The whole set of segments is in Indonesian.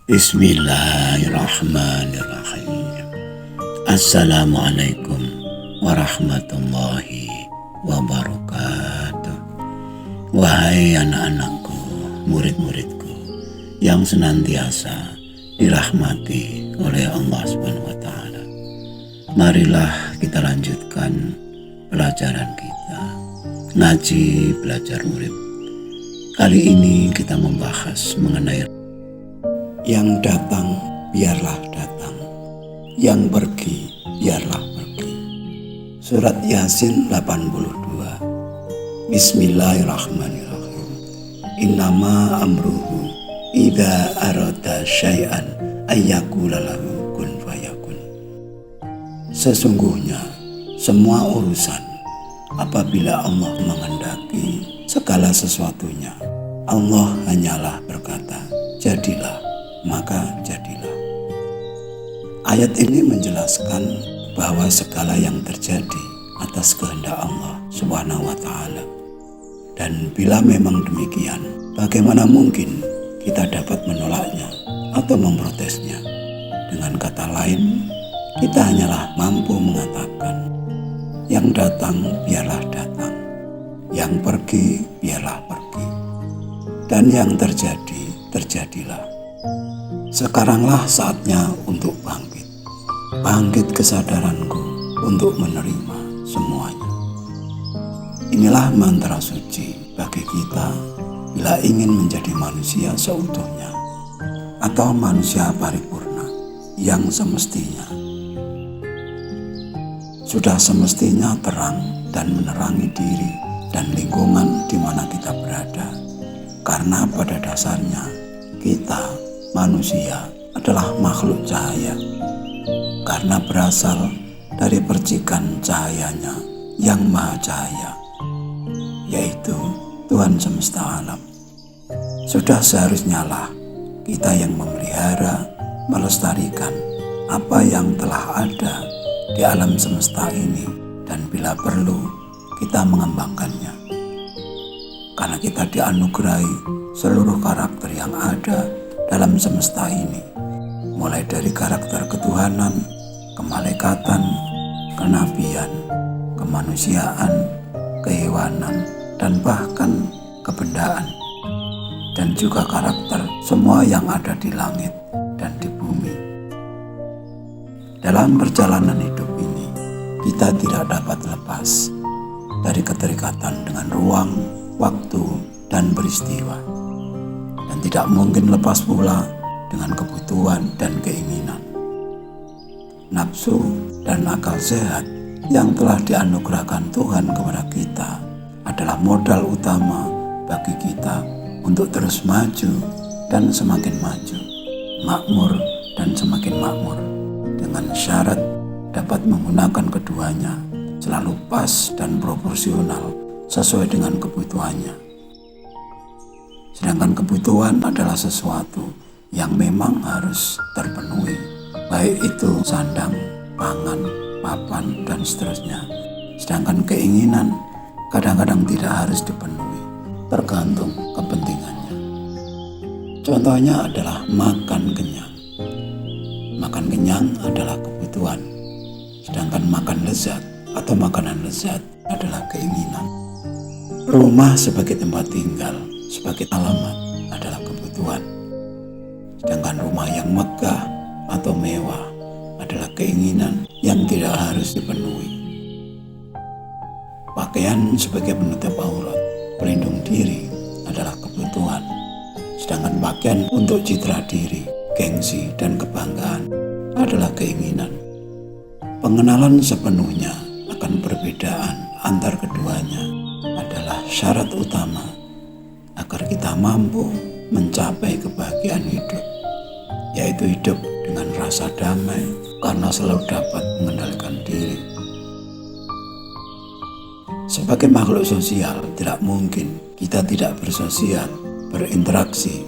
Bismillahirrahmanirrahim. Assalamualaikum warahmatullahi wabarakatuh. Wahai anak-anakku, murid-muridku yang senantiasa dirahmati oleh Allah SWT. Marilah kita lanjutkan pelajaran kita, ngaji belajar murid. Kali ini kita membahas mengenai yang datang biarlah datang, yang pergi biarlah pergi. Surat Yasin 82. Bismillahirrahmanirrahim. Innama amruhu idza arada syai'an ayyaqula lahu kun fayakun. Sesungguhnya semua urusan apabila Allah menghendaki segala sesuatunya, Allah hanyalah berkata, jadilah, maka jadilah. Ayat ini menjelaskan bahwa segala yang terjadi atas kehendak Allah Subhanahu wa Ta'ala. Dan bila memang demikian, bagaimana mungkin kita dapat menolaknya atau memprotesnya? Dengan kata lain, kita hanyalah mampu mengatakan, yang datang biarlah datang, yang pergi biarlah pergi, dan yang terjadi terjadilah. Sekaranglah saatnya untuk bangkit. Bangkit kesadaranku untuk menerima semuanya. Inilah mantra suci bagi kita bila ingin menjadi manusia seutuhnya atau manusia paripurna yang semestinya. Sudah semestinya terang dan menerangi diri dan lingkungan di mana kita berada. Karena pada dasarnya kita manusia adalah makhluk cahaya, karena berasal dari percikan cahayanya yang maha cahaya, yaitu Tuhan semesta alam. Sudah seharusnya lah kita yang memelihara, melestarikan apa yang telah ada di alam semesta ini, dan bila perlu kita mengembangkannya, karena kita dianugerahi seluruh karakter yang ada dalam semesta ini, mulai dari karakter ketuhanan, kemalaikatan, kenabian, kemanusiaan, kehewanan, dan bahkan kebendaan, dan juga karakter semua yang ada di langit dan di bumi. Dalam perjalanan hidup ini, kita tidak dapat lepas dari keterikatan dengan ruang, waktu, dan peristiwa. Dan tidak mungkin lepas pula dengan kebutuhan dan keinginan. Nafsu dan akal sehat yang telah dianugerahkan Tuhan kepada kita adalah modal utama bagi kita untuk terus maju dan semakin maju, makmur dan semakin makmur, dengan syarat dapat menggunakan keduanya selalu pas dan proporsional sesuai dengan kebutuhannya. Sedangkan kebutuhan adalah sesuatu yang memang harus terpenuhi, baik itu sandang, pangan, papan, dan seterusnya. Sedangkan keinginan kadang-kadang tidak harus dipenuhi, tergantung kepentingannya. Contohnya adalah makan kenyang. Makan kenyang adalah kebutuhan, sedangkan makan lezat atau makanan lezat adalah keinginan. Rumah sebagai tempat tinggal, sebagai alamat adalah kebutuhan. Sedangkan rumah yang megah atau mewah adalah keinginan yang tidak harus dipenuhi. Pakaian sebagai penutup aurat, pelindung diri adalah kebutuhan. Sedangkan pakaian untuk citra diri, gengsi, dan kebanggaan adalah keinginan. Pengenalan sepenuhnya akan perbedaan antar keduanya adalah syarat utama agar kita mampu mencapai kebahagiaan hidup, yaitu hidup dengan rasa damai karena selalu dapat mengendalikan diri. Sebagai makhluk sosial, tidak mungkin kita tidak bersosial, berinteraksi,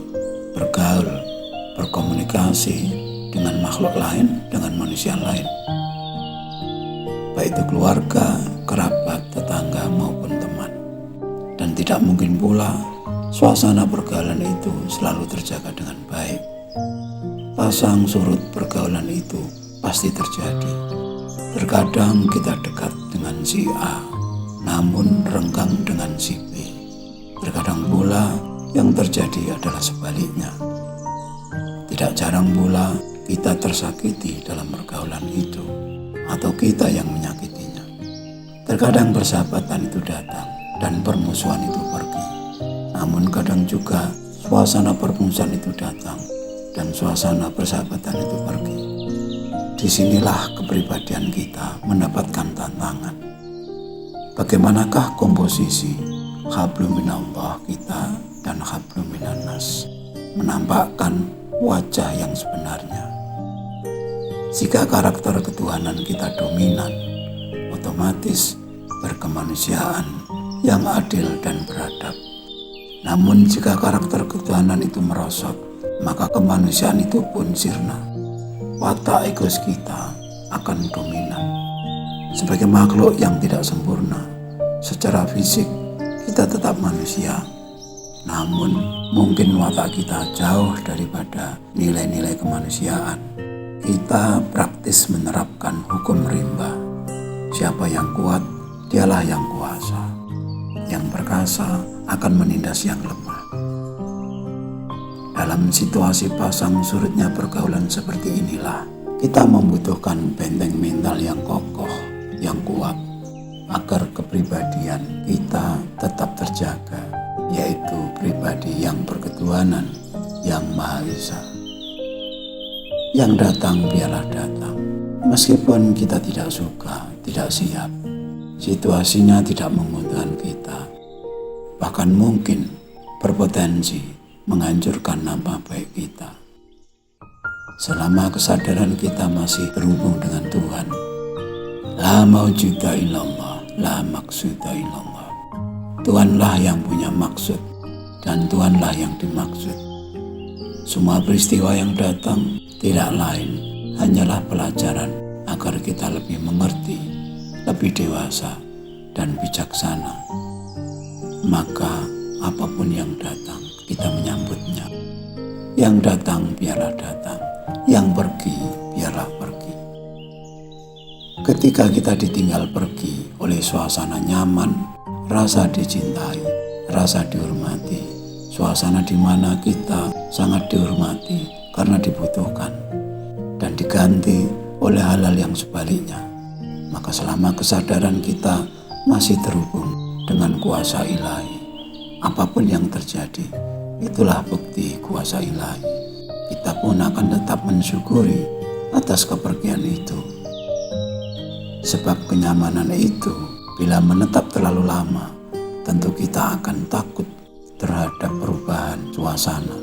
bergaul, berkomunikasi dengan makhluk lain, dengan manusia lain, baik itu keluarga, kerabat, tetangga, maupun teman. Dan tidak mungkin pula suasana pergaulan itu selalu terjaga dengan baik. pasang surut pergaulan itu pasti terjadi. Terkadang kita dekat dengan si A, namun renggang dengan si B. Terkadang pula yang terjadi adalah sebaliknya. Tidak jarang pula kita tersakiti dalam pergaulan itu, atau kita yang menyakitinya. Terkadang persahabatan itu datang dan permusuhan itu pergi. Namun kadang juga suasana permusuhan itu datang dan suasana persahabatan itu pergi. Disinilah kepribadian kita mendapatkan tantangan. Bagaimanakah komposisi hablum minallah kita dan hablum minannas, menampakkan wajah yang sebenarnya. Jika karakter ketuhanan kita dominan, otomatis berkemanusiaan yang adil dan beradab. Namun jika karakter ketuhanan itu merosot, maka kemanusiaan itu pun sirna. Watak egois kita akan dominan. Sebagai makhluk yang tidak sempurna, secara fisik kita tetap manusia. Namun mungkin watak kita jauh daripada nilai-nilai kemanusiaan. Kita praktis menerapkan hukum rimba. Siapa yang kuat, dialah yang kuasa. Yang perkasa akan menindas yang lemah. Dalam situasi pasang surutnya pergaulan seperti inilah, kita membutuhkan benteng mental yang kokoh, yang kuat, agar kepribadian kita tetap terjaga, yaitu pribadi yang berketuhanan, yang Maha Esa. Yang datang biarlah datang, meskipun kita tidak suka, tidak siap, situasinya tidak menguntungkan kita, bahkan mungkin berpotensi menghancurkan nama baik kita. Selama kesadaran kita masih berhubung dengan Tuhan, la maujuda illallah, la maksuda illallah. Tuhanlah yang punya maksud dan Tuhanlah yang dimaksud. Semua peristiwa yang datang tidak lain hanyalah pelajaran agar kita lebih mengerti, lebih dewasa dan bijaksana. Maka apapun yang datang, kita menyambutnya. Yang datang biarlah datang, yang pergi biarlah pergi. Ketika kita ditinggal pergi oleh suasana nyaman, rasa dicintai, rasa dihormati, suasana di mana kita sangat dihormati karena dibutuhkan, dan diganti oleh hal-hal yang sebaliknya, maka selama kesadaran kita masih terhubung dengan kuasa ilahi, apapun yang terjadi, itulah bukti kuasa ilahi. Kita pun akan tetap mensyukuri atas kepergian itu. Sebab kenyamanan itu bila menetap terlalu lama, tentu kita akan takut terhadap perubahan suasana.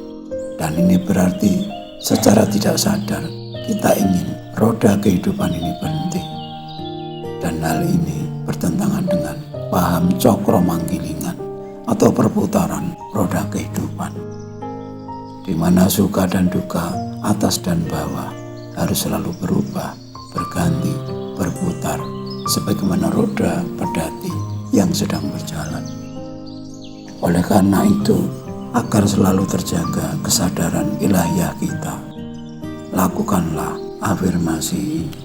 Dan ini berarti secara tidak sadar kita ingin roda kehidupan ini berhenti. Dan hal ini bertentangan dengan paham cokro manggilingan atau perputaran roda kehidupan, di mana suka dan duka, atas dan bawah harus selalu berubah, berganti, berputar, sebagaimana roda pedati yang sedang berjalan. Oleh karena itu, agar selalu terjaga kesadaran ilahiyah kita, lakukanlah afirmasi ini.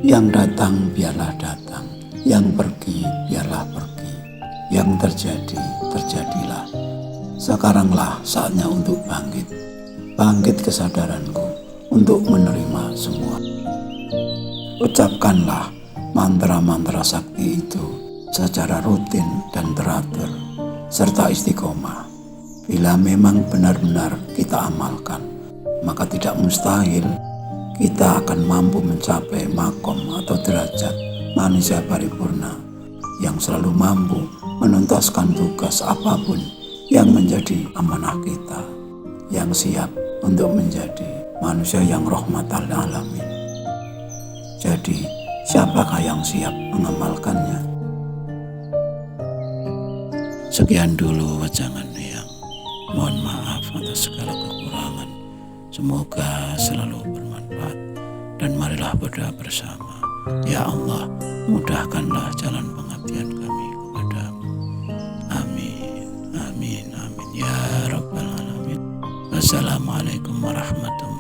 Yang datang biarlah datang, yang pergi biarlah pergi, yang terjadi terjadilah. Sekaranglah saatnya untuk bangkit. Bangkit kesadaranku untuk menerima semua. Ucapkanlah mantra-mantra sakti itu secara rutin dan teratur, serta istiqomah. Bila memang benar-benar kita amalkan, maka tidak mustahil kita akan mampu mencapai makom atau derajat manusia paripurna yang selalu mampu menuntaskan tugas apapun yang menjadi amanah kita, yang siap untuk menjadi manusia yang rahmatan lil alamin. Jadi, siapakah yang siap mengamalkannya? Sekian dulu wajangan yang mohon maaf atas segala kekurangan. Semoga selalu bermanfaat dan marilah berdoa bersama. Ya Allah, mudahkanlah jalan pengabdian kami kepadamu. Amin, amin, amin ya rabbal alamin. Wassalamualaikum warahmatullahi wabarakatuh.